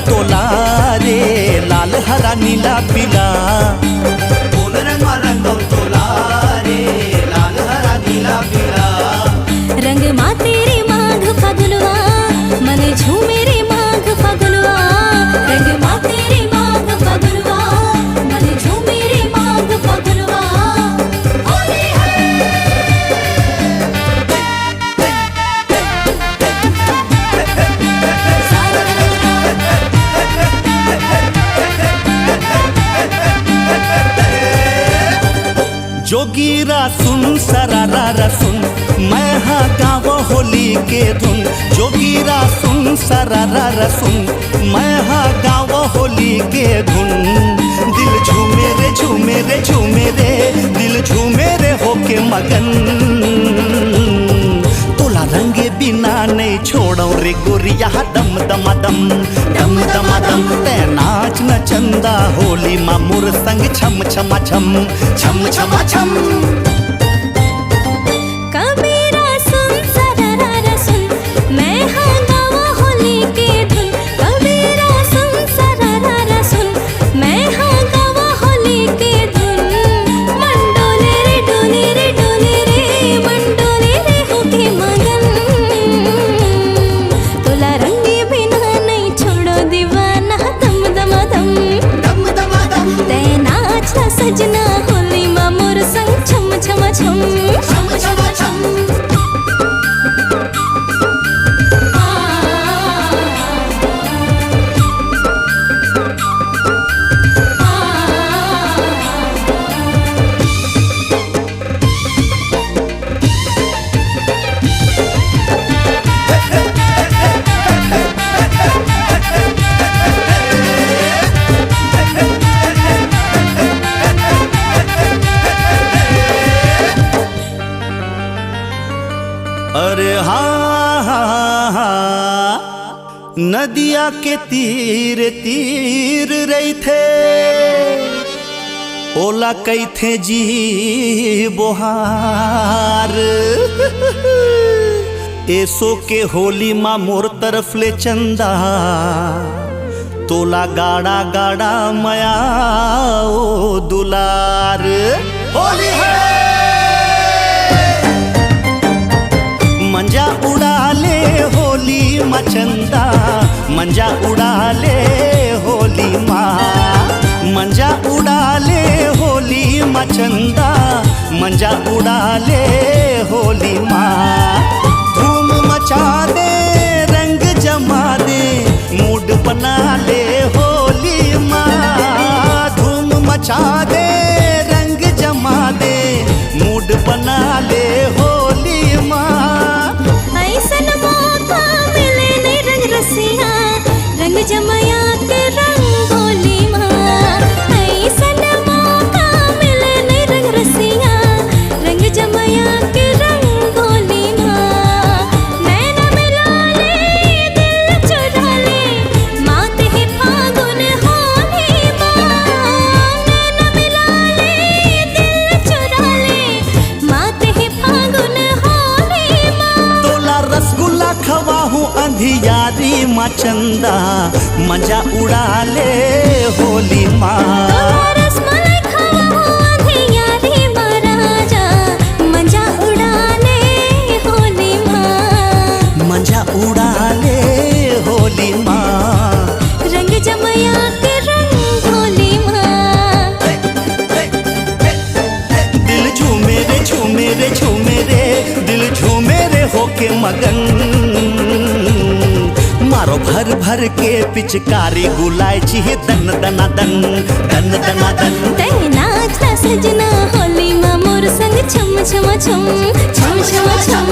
तोला रे, लाल हरा नीला पीला। कोन रंगवा रंगव तोला रे, लाल हरा नीला पीला। रंग मा तेरे माघ फागुनवा, मन झूमे रे माघ फागुनवा। रंग मा तेरे माघ फागुनवा, मन झूमे रे माघ फागुनवा। होली है। जोगीरा सुन सरारा सुन, मैं हाँ गाँव होली के धुन। जोगीरा सुन सरारा सुन, मैं हाँ गाँव होली के धुन। दिल झूमे रे झूमे रे झूमे रे, दिल झूमे रे होके मगन। तोला रंगे बिना नहीं छोड़ो रे गोरिया, दम दमा दम दम दमा दम। ते नाच न चंदा होली मा मोर संग छम छमा छम छम छमा छम। कबीरा सुन सरारा सुन, मैं हाँ गाँव होली के धुन। कबीरा सुन सरारा सुन, मैं हाँ गाँव होली के धुन। मंडोले रे डोले रे डोले रे, मंडोले रे होके मगन। तोला रंगे बिना नहीं छोड़ो दीवाना, दम दमा दम दम दमा दम। ते नाच ना सजना होली मा मोर संग छम छम छम छम छम छम। अरे हाँ हाँ हाँ, नदिया के तीर तीर रही थे, ओला कई थे जी बोहार। ऐसो के होली मा मोर तरफ ले चंदा, तोला गाड़ा गाड़ा मया ओ दुलार। होली है। मंजा उड़ा ले होली मचंदा, मंजा उड़ा ले होली माँ। मंजा उड़ा ले होली मचंदा, मंजा उड़ा ले होली माँ। धूम मचा दे रंग जमा दे, मूड बना ले होली माँ। धूम मचा दे रंग जमा दे, मूड बना ले होली माँ। ऐसन मौका मिले नहीं रंग रसिया, रंग जमाया के रंग होली माँ। ऐसन मौका मिले नहीं रंग रसिया, रंग जमाया के रंग होली माँ। नैना मिला ले दिल चुरा ले, मात है फागुन होली माँ। नैना मिला ले दिल चुरा ले, मात है फागुन होली माँ। तोला रसगुल्ला खवाहूँ अंधियारी माँ चंदा, मजा उड़ा ले होली माँ। रसमलाई खावा अंधियारी माँ राजा, मजा उड़ा ले होली माँ। मजा उड़ा ले होली माँ। रंग जमया के रंग होली माँ। दिल झूमे रे झूमे रे झूमे रे, दिल झूमे रे होके मगन। मारो भर भर के पिचकारी गुलाय चाहिए दन दना दन दन दना दन। ते नाच ना सजना होली माँ मोर संग छम छम छम छम छम छम।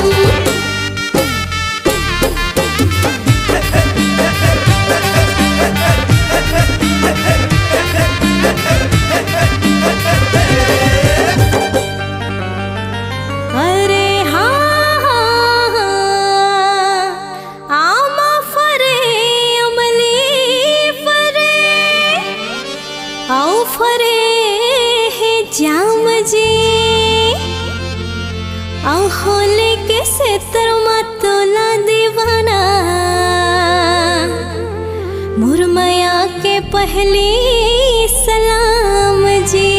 अरे हाँ हाँ हाँ, आमा फरे अमली फरे, आओ फरे है जाम जी। आओ होली के सेतर मुरमया के पहली सलाम जी।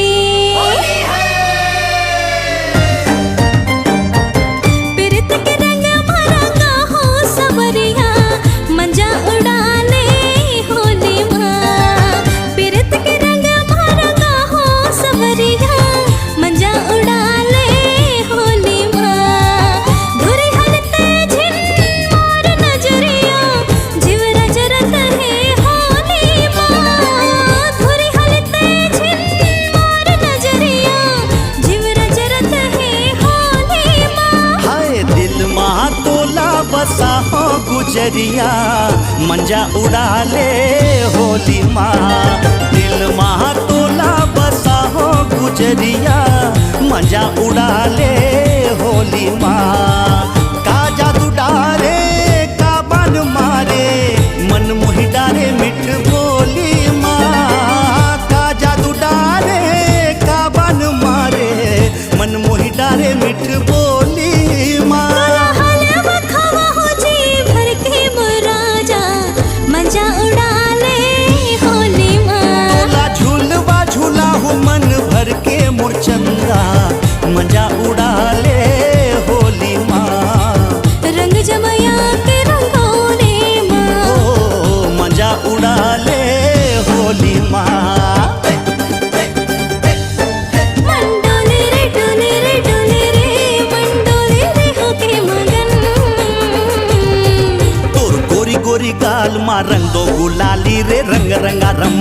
पिरत के रंग भरंगा हो सबरिया मंजा उड़ाले होली माँ। पिरत के रंग भरंगा हो सबरिया मंजा उड़ाले होली माँ। धुरी हलते झिन मोर नजरिया जिवरा जरत है होली माँ। धुरी हलते झिन मोर नजरिया जिवरा जरत है होली माँ। हाय दिल माँ तोला बसा हो गुजरिया मंजा उड़ा ले होली माँ। दिल माँ तोला बसा हो गुजरिया मंजा उड़ा ले होली माँ। का जादू डारे का बन मारे मन मोहि डारे मिठ बोली माँ। का जादू डारे का बन मारे मन मोहि डारे मिठ बोली माँ। हलवा खवा हो जी भर के मुराजा मंजा उड़ा ले होली माँ। तोला झूलवा झूला हो मन भर के मुरचंदा मंजा उड़ा ले होली माँ। रंग जमया के रंगोले माँ। ओ मंजा उड़ा ले होली माँ। मंडोले रे डोले रे डोले रे मंडोले रे होके मगन। तोर गोरी गोरी गाल माँ रंग दो गुलाली रे रंग रंगारम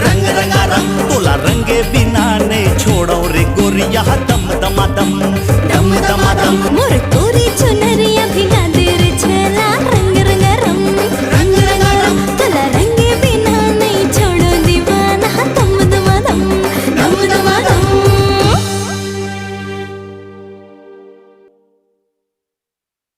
रंग रंगारम। तोला रंगे बिना नहीं छोड़ो रे गोरिया दम दमादम दम दमादम।